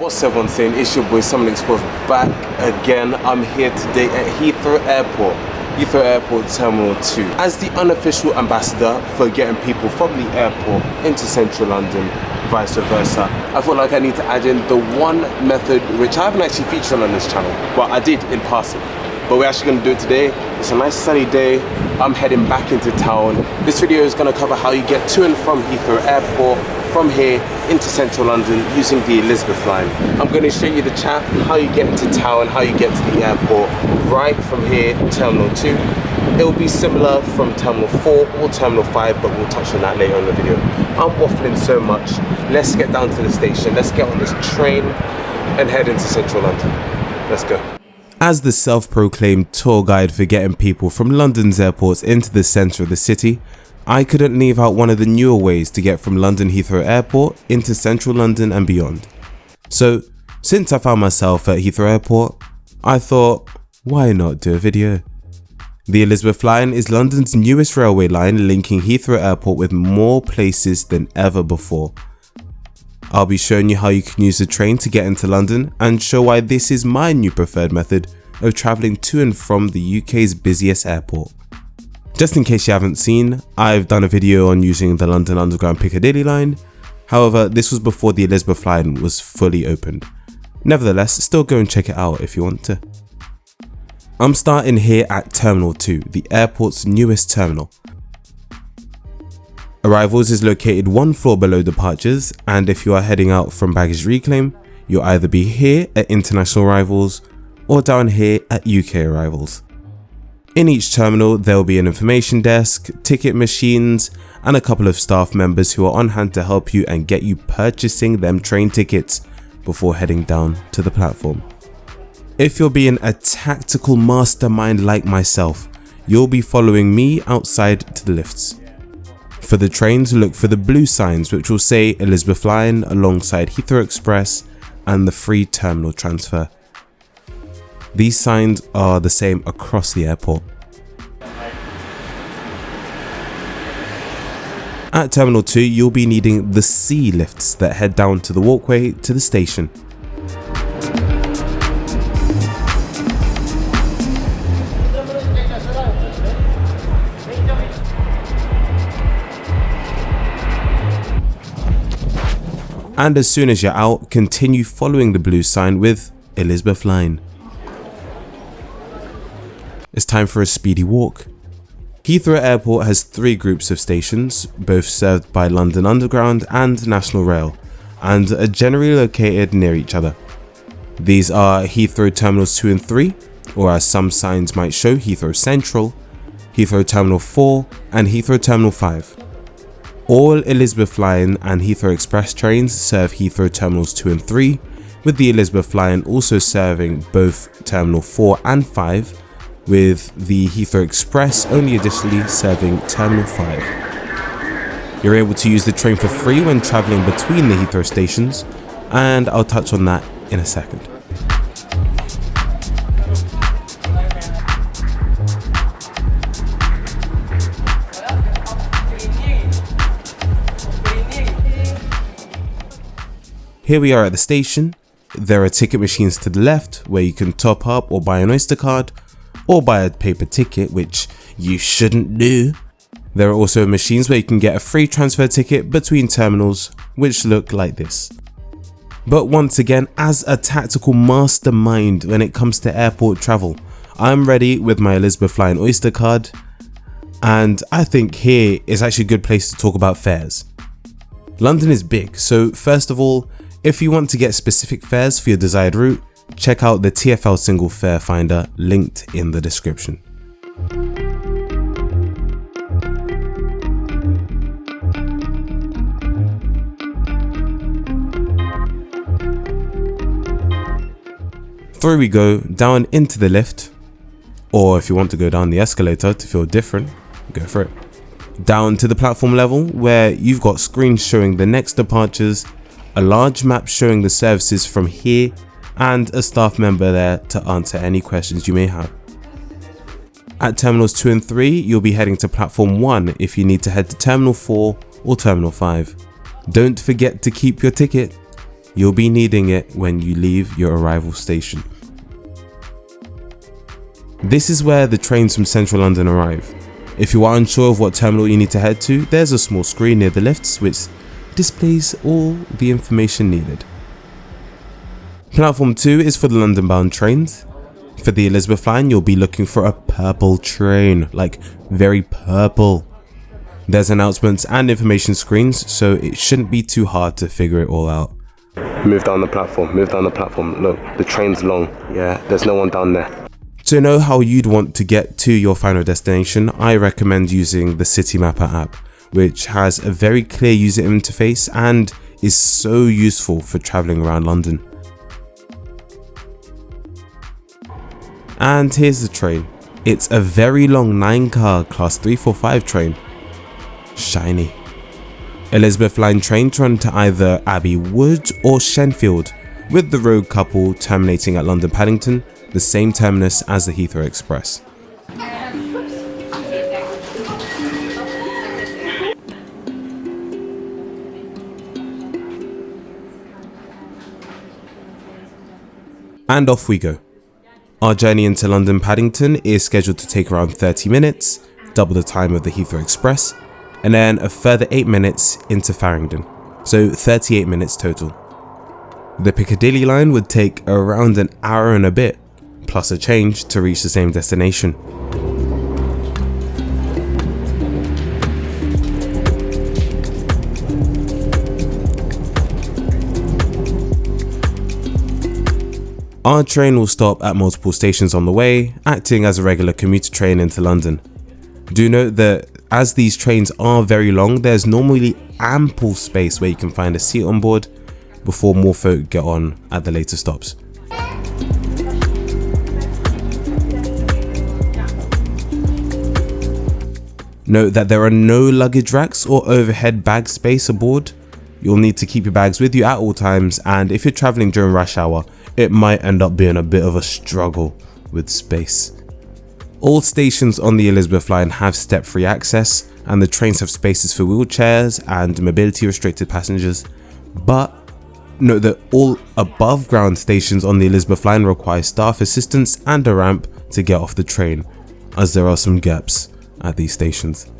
What's everyone saying? It's your boy Someone Exposed back again. I'm here today at Heathrow Airport. Heathrow Airport Terminal 2 as the unofficial ambassador for getting people from the airport into central London, vice versa. I felt like I need to add in the one method which I haven't actually featured on this channel, but I did in passing. But we're actually going to do it today. It's a nice sunny day. I'm heading back into town. This video is going to cover how you get to and from Heathrow Airport from here into central London using the Elizabeth line. I'm going to show you the chat, how you get into town, how you get to the airport right from here, Terminal 2. It will be similar from Terminal 4 or Terminal 5, but we'll touch on that later in the video. I'm waffling so much. Let's get down to the station. Let's get on this train and head into central London. Let's go. As the self-proclaimed tour guide for getting people from London's airports into the centre of the city, I couldn't leave out one of the newer ways to get from London Heathrow Airport into central London and beyond. So, since I found myself at Heathrow Airport, I thought, why not do a video? The Elizabeth line is London's newest railway line, linking Heathrow Airport with more places than ever before. I'll be showing you how you can use the train to get into London and show why this is my new preferred method of travelling to and from the UK's busiest airport. Just in case you haven't seen, I've done a video on using the London Underground Piccadilly line. However, this was before the Elizabeth line was fully opened. Nevertheless, still go and check it out if you want to. I'm starting here at Terminal 2, the airport's newest terminal. Arrivals is located one floor below departures, and if you are heading out from baggage reclaim, you'll either be here at international arrivals or down here at UK arrivals. In each terminal, there will be an information desk, ticket machines, and a couple of staff members who are on hand to help you and get you purchasing them train tickets before heading down to the platform. If you're being a tactical mastermind like myself, you'll be following me outside to the lifts. For the trains, look for the blue signs which will say Elizabeth line alongside Heathrow Express and the free terminal transfer. These signs are the same across the airport. At Terminal 2, you'll be needing the C lifts that head down to the walkway to the station. And as soon as you're out, continue following the blue sign with Elizabeth line. It's time for a speedy walk. Heathrow Airport has three groups of stations, both served by London Underground and National Rail, and are generally located near each other. These are Heathrow Terminals 2 and 3, or as some signs might show, Heathrow Central, Heathrow Terminal 4, and Heathrow Terminal 5. All Elizabeth line and Heathrow Express trains serve Heathrow Terminals 2 and 3, with the Elizabeth line also serving both Terminal 4 and 5, with the Heathrow Express only additionally serving Terminal 5. You're able to use the train for free when travelling between the Heathrow stations, and I'll touch on that in a second. Here we are at the station. There are ticket machines to the left where you can top up or buy an Oyster card or buy a paper ticket, which you shouldn't do. There are also machines where you can get a free transfer ticket between terminals, which look like this. But once again, as a tactical mastermind when it comes to airport travel, I'm ready with my Elizabeth line Oyster card, and I think here is actually a good place to talk about fares. London is big, so first of all, if you want to get specific fares for your desired route, check out the TfL single fare finder linked in the description. Through we go, down into the lift, or if you want to go down the escalator to feel different, go for it. Down to the platform level where you've got screens showing the next departures, a large map showing the services from here, and a staff member there to answer any questions you may have. At Terminals 2 and 3, you'll be heading to Platform 1 if you need to head to Terminal 4 or Terminal 5. Don't forget to keep your ticket. You'll be needing it when you leave your arrival station. This is where the trains from central London arrive. If you are unsure of what terminal you need to head to, there's a small screen near the lifts which displays all the information needed. Platform 2 is for the London bound trains. For the Elizabeth line, you'll be looking for a purple train, like very purple. There's announcements and information screens, so it shouldn't be too hard to figure it all out. Move down the platform, look, the train's long, yeah, there's no one down there. To know how you'd want to get to your final destination, I recommend using the City Mapper app, which has a very clear user interface and is so useful for travelling around London. And here's the train. It's a very long 9-car class 345 train. Shiny. Elizabeth line trains run to either Abbey Wood or Shenfield, with the road couple terminating at London Paddington, the same terminus as the Heathrow Express. And off we go. Our journey into London Paddington is scheduled to take around 30 minutes, double the time of the Heathrow Express, and then a further 8 minutes into Farringdon, so 38 minutes total. The Piccadilly line would take around an hour and a bit, plus a change to reach the same destination. Our train will stop at multiple stations on the way, acting as a regular commuter train into London. Do note that as these trains are very long, there's normally ample space where you can find a seat on board before more folk get on at the later stops. Note that there are no luggage racks or overhead bag space aboard. You'll need to keep your bags with you at all times, and if you're travelling during rush hour, it might end up being a bit of a struggle with space. All stations on the Elizabeth line have step-free access, and the trains have spaces for wheelchairs and mobility restricted passengers, but note that all above ground stations on the Elizabeth line require staff assistance and a ramp to get off the train, as there are some gaps at these stations.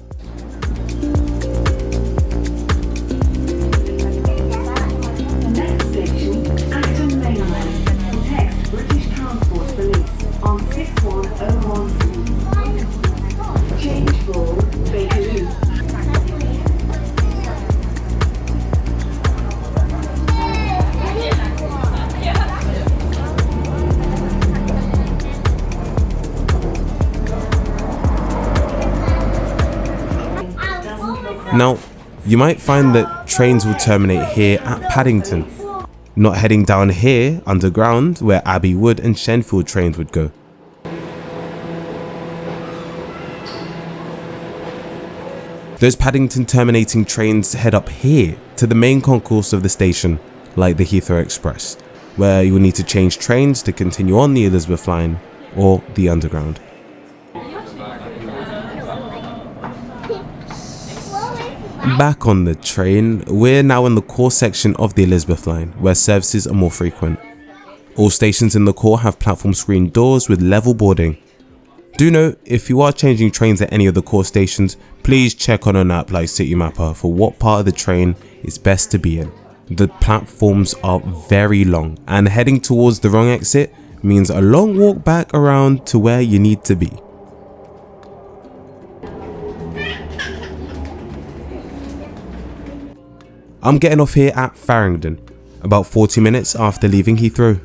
Now, you might find that trains will terminate here at Paddington, not heading down here underground where Abbey Wood and Shenfield trains would go. Those Paddington terminating trains head up here to the main concourse of the station, like the Heathrow Express, where you will need to change trains to continue on the Elizabeth line or the Underground. Back on the train, we're now in the core section of the Elizabeth line, where services are more frequent. All stations in the core have platform screen doors with level boarding. Do note, if you are changing trains at any of the core stations, please check on an app like City Mapper for what part of the train is best to be in. The platforms are very long, and heading towards the wrong exit means a long walk back around to where you need to be. I'm getting off here at Farringdon, about 40 minutes after leaving Heathrow.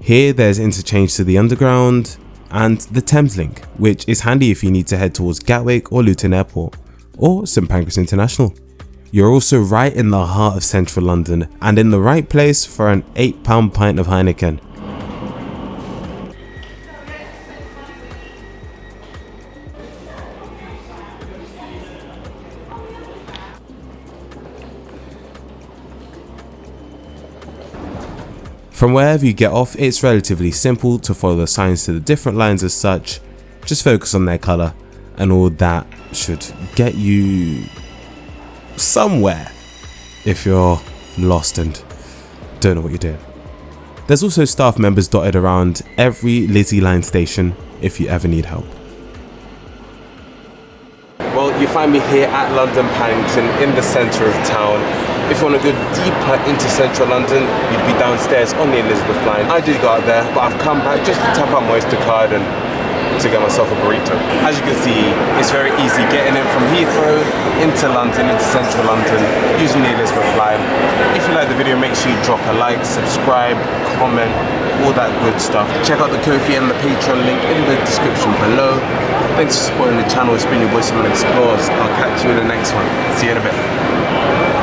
Here there's interchange to the Underground and the Thameslink, which is handy if you need to head towards Gatwick or Luton Airport or St Pancras International. You're also right in the heart of central London and in the right place for an £8 pint of Heineken. From wherever you get off, it's relatively simple to follow the signs to the different lines as such. Just focus on their colour and all that should get you somewhere if you're lost and don't know what you're doing. There's also staff members dotted around every Lizzie line station if you ever need help. Well, you find me here at London Paddington in the centre of town. If you want to go deeper into central London, you'd be downstairs on the Elizabeth line. I did go out there, but I've come back just to tap out my Oyster card and to get myself a burrito. As you can see, it's very easy getting in from Heathrow into London, into central London, using the Elizabeth line. If you like the video, make sure you drop a like, subscribe, comment, all that good stuff. Check out the Ko-fi and the Patreon link in the description below. Thanks for supporting the channel. It's been your boy Simon Explores. I'll catch you in the next one. See you in a bit.